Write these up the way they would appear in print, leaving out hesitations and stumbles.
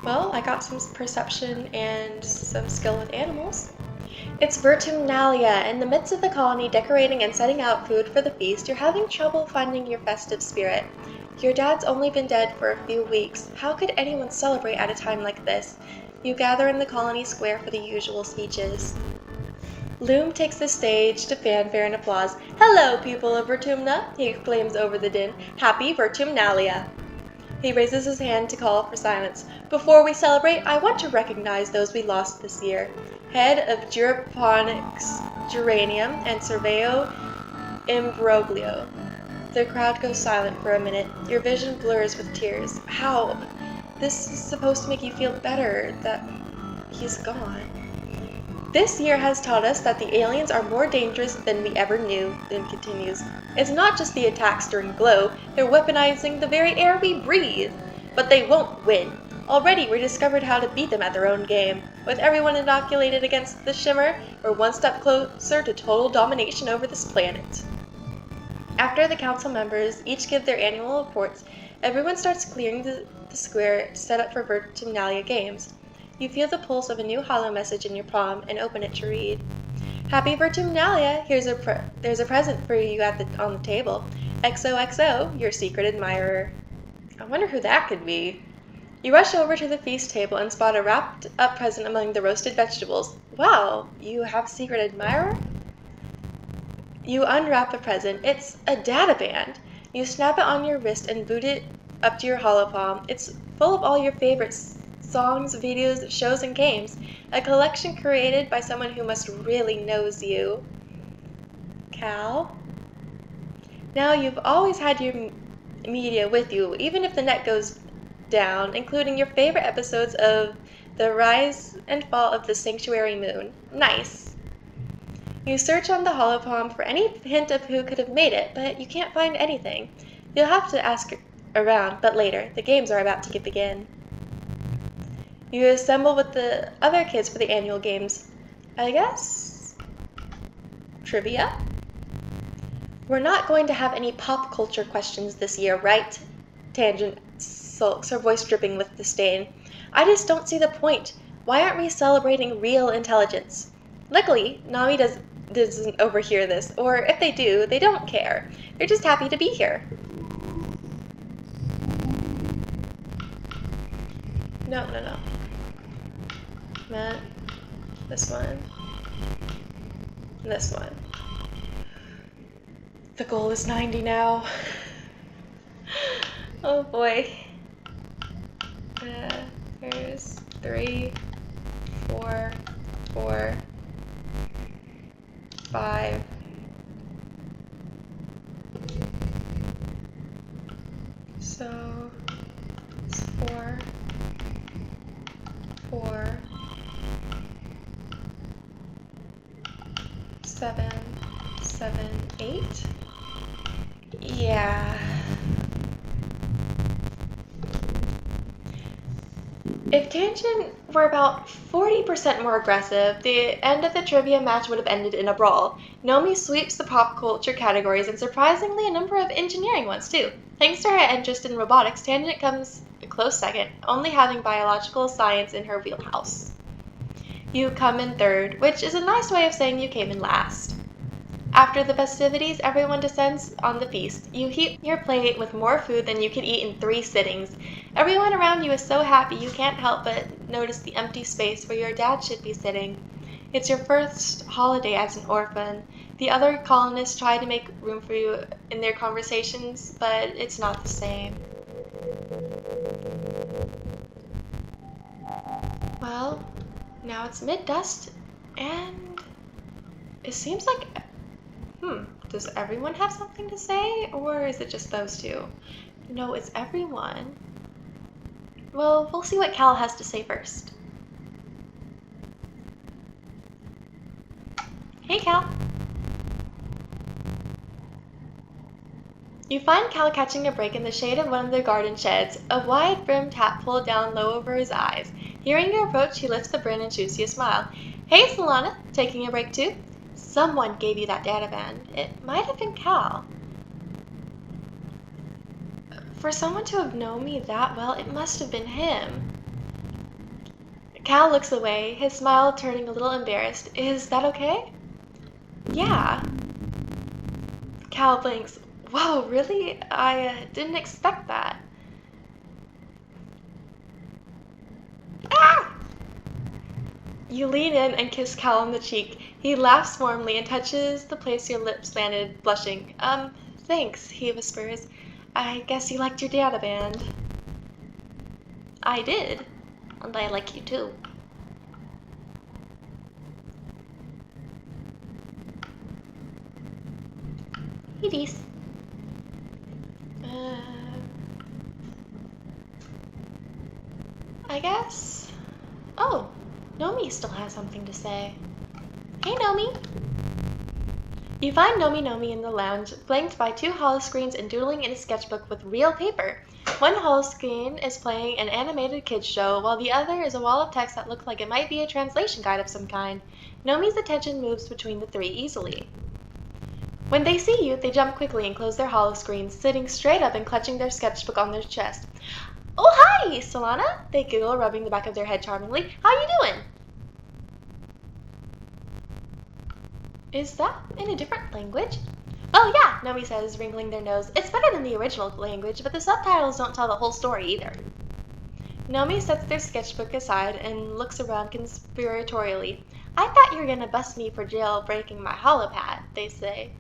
Well, I got some perception and some skill with animals. It's Vertumnalia. In the midst of the colony decorating and setting out food for the feast, you're having trouble finding your festive spirit. Your dad's only been dead for a few weeks. How could anyone celebrate at a time like this? You gather in the colony square for the usual speeches. Loom takes the stage to fanfare and applause. "Hello, people of Vertumna," he exclaims over the din. "Happy Vertumnalia." He raises his hand to call for silence. "Before we celebrate, I want to recognize those we lost this year. Head of Geroponics Geranium and Surveyo Imbroglio." The crowd goes silent for a minute. Your vision blurs with tears. How? This is supposed to make you feel better that he's gone. "This year has taught us that the aliens are more dangerous than we ever knew," Lim continues. "It's not just the attacks during Glow, they're weaponizing the very air we breathe. But they won't win. Already we've discovered how to beat them at their own game. With everyone inoculated against the Shimmer, we're one step closer to total domination over this planet." After the council members each give their annual reports, everyone starts clearing the square set up for Vertumnalia games. You feel the pulse of a new holo message in your palm and open it to read. "Happy Vertumnalia! There's a present for you on the table. XOXO, your secret admirer." I wonder who that could be. You rush over to the feast table and spot a wrapped up present among the roasted vegetables. Wow, you have a secret admirer? You unwrap the present. It's a data band. You snap it on your wrist and boot it up to your hollow palm. It's full of all your favorites. Songs, videos, shows, and games. A collection created by someone who must really knows you. Cal? Now, you've always had your media with you, even if the net goes down, including your favorite episodes of The Rise and Fall of the Sanctuary Moon. Nice. You search on the holopalm for any hint of who could have made it, but you can't find anything. You'll have to ask around, but later. The games are about to begin. You assemble with the other kids for the annual games. I guess? Trivia? "We're not going to have any pop culture questions this year, right?" Tangent sulks, her voice dripping with disdain. "I just don't see the point. Why aren't we celebrating real intelligence?" Luckily, Nami doesn't overhear this, or if they do, they don't care. They're just happy to be here. No. Matt, this one, and this one. The goal is 90 now. Oh boy. There's 3, 4, 5. So it's 4, 7, 8. Yeah. If Tangent were about 40% more aggressive, the end of the trivia match would have ended in a brawl. Nomi sweeps the pop culture categories and surprisingly a number of engineering ones too. Thanks to her interest in robotics, Tangent comes a close second, only having biological science in her wheelhouse. You come in third, which is a nice way of saying you came in last. After the festivities, everyone descends on the feast. You heap your plate with more food than you can eat in 3 sittings. Everyone around you is so happy you can't help but notice the empty space where your dad should be sitting. It's your first holiday as an orphan. The other colonists try to make room for you in their conversations, but it's not the same. Well, now it's mid-dust, and it seems like... does everyone have something to say, or is it just those two? No, it's everyone. Well, we'll see what Cal has to say first. Hey, Cal. You find Cal catching a break in the shade of one of the garden sheds, a wide-brimmed hat pulled down low over his eyes. Hearing your approach, he lifts the brim and shoots you a smile. "Hey, Solana, taking a break too?" "Someone gave you that data band. It might have been Cal." For someone to have known me that well, it must have been him. Cal looks away, his smile turning a little embarrassed. Is that okay? Yeah. Cal blinks. Whoa, really? I didn't expect that. Ah! You lean in and kiss Cal on the cheek. He laughs warmly and touches the place your lips landed, blushing. Thanks, he whispers. I guess you liked your data band. I did. And I like you too. Hades. I guess. Oh, Nomi still has something to say. Hey, Nomi. You find Nomi in the lounge, flanked by two holoscreens and doodling in a sketchbook with real paper. One holoscreen is playing an animated kids show, while the other is a wall of text that looks like it might be a translation guide of some kind. Nomi's attention moves between the three easily. When they see you, they jump quickly and close their holoscreens, sitting straight up and clutching their sketchbook on their chest. Oh, hi, Solana! They giggle, rubbing the back of their head charmingly. How you doing? Is that in a different language? Oh yeah, Nomi says, wrinkling their nose. It's better than the original language, but the subtitles don't tell the whole story either. Nomi sets their sketchbook aside and looks around conspiratorially. I thought you were gonna bust me for jailbreaking my holopad, they say.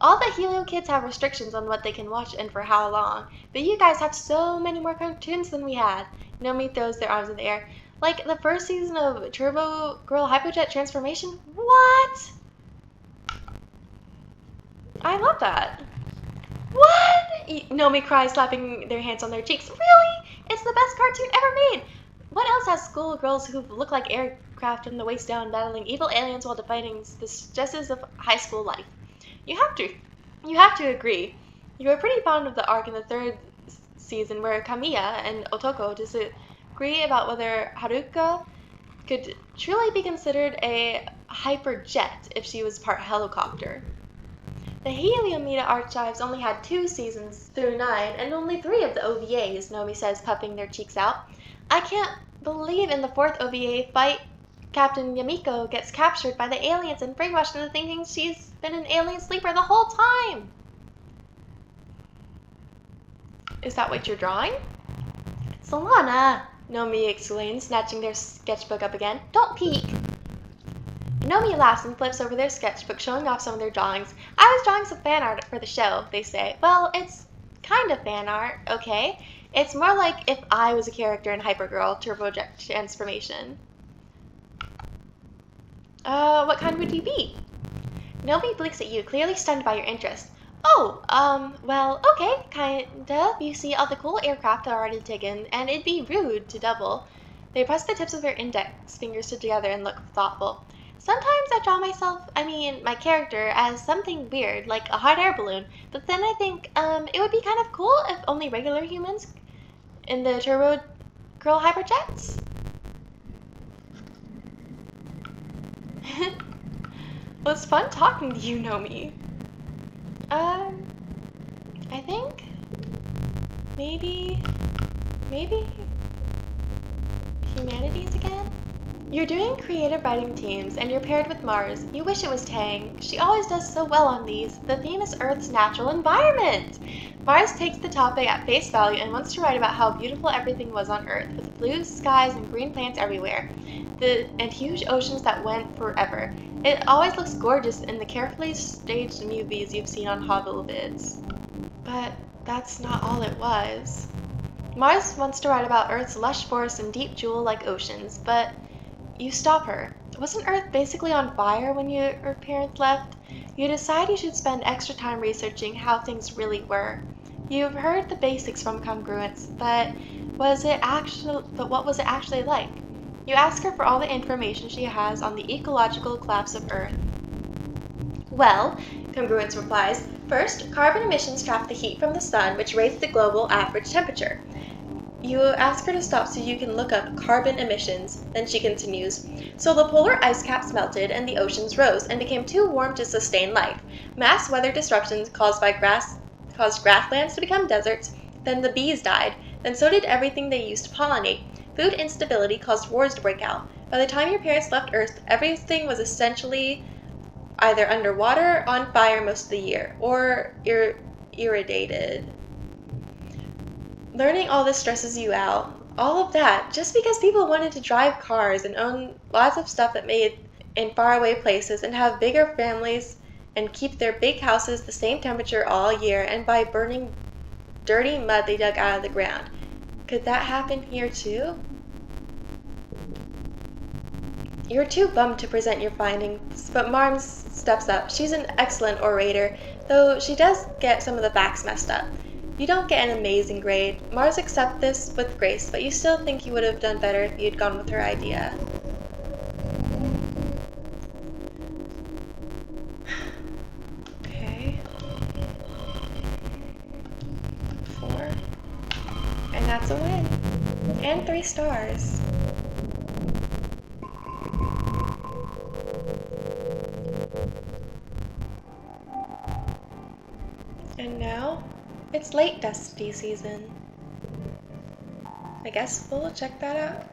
All the Helio kids have restrictions on what they can watch and for how long, but you guys have so many more cartoons than we had. Nomi throws their arms in the air. Like the first season of TurboGirlHyperJets Transformation? What? I love that. What? Nomi cries, slapping their hands on their cheeks. Really? It's the best cartoon ever made! What else has schoolgirls who look like aircraft from the waist down battling evil aliens while defying the stresses of high school life? You have to agree. You were pretty fond of the arc in the third season where Kamiya and Otoko disagree about whether Haruka could truly be considered a hyperjet if she was part helicopter. The Heliomita archives only had 2 seasons through 9 and only 3 of the OVAs, Nomi says, puffing their cheeks out. I can't believe in the 4th OVA fight Captain Yamiko gets captured by the aliens and brainwashed into thinking she's been an alien sleeper the whole time. Is that what you're drawing? Solana, Nomi exclaims, snatching their sketchbook up again. Don't peek. Nomi laughs and flips over their sketchbook, showing off some of their drawings. I was drawing some fan art for the show, they say. Well, it's kind of fan art, okay? It's more like if I was a character in Hypergirl TurboJet Transformation. What kind would you be? Nomi blinks at you, clearly stunned by your interest. Oh, well, okay, kind of. You see, all the cool aircraft are already taken, and it'd be rude to double. They press the tips of their index fingers together and look thoughtful. Sometimes I draw my character, as something weird, like a hot air balloon, but then I think, it would be kind of cool if only regular humans in the TurboGirlHyperJets? Well, it's fun talking to you, Nomi. I think maybe humanities again? You're doing creative writing teams, and you're paired with Mars. You wish it was Tang. She always does so well on these. The theme is Earth's natural environment. Mars takes the topic at face value and wants to write about how beautiful everything was on Earth, with blue skies and green plants everywhere, and huge oceans that went forever. It always looks gorgeous in the carefully staged movies you've seen on Hobbyvids. But that's not all it was. Mars wants to write about Earth's lush forests and deep jewel-like oceans, but you stop her. Wasn't Earth basically on fire when your parents left? You decide you should spend extra time researching how things really were. You've heard the basics from congruence, but what was it actually like? You ask her for all the information she has on the ecological collapse of Earth. Well, Congruence replies, first, carbon emissions trap the heat from the sun, which raised the global average temperature. You ask her to stop so you can look up carbon emissions. Then she continues, so the polar ice caps melted and the oceans rose and became too warm to sustain life. Mass weather disruptions caused grasslands to become deserts. Then the bees died. Then so did everything they used to pollinate. Food instability caused wars to break out. By the time your parents left Earth, everything was essentially either underwater, on fire most of the year, or irradiated. Learning all this stresses you out. All of that, just because people wanted to drive cars and own lots of stuff that made in faraway places and have bigger families and keep their big houses the same temperature all year and by burning dirty mud they dug out of the ground. Could that happen here too? You're too bummed to present your findings, but Marms steps up. She's an excellent orator, though she does get some of the facts messed up. You don't get an amazing grade. Mars accepts this with grace, but you still think you would have done better if you'd gone with her idea. Okay. 4. And that's a win. And 3 stars. And now, it's late dusty season. I guess we'll check that out.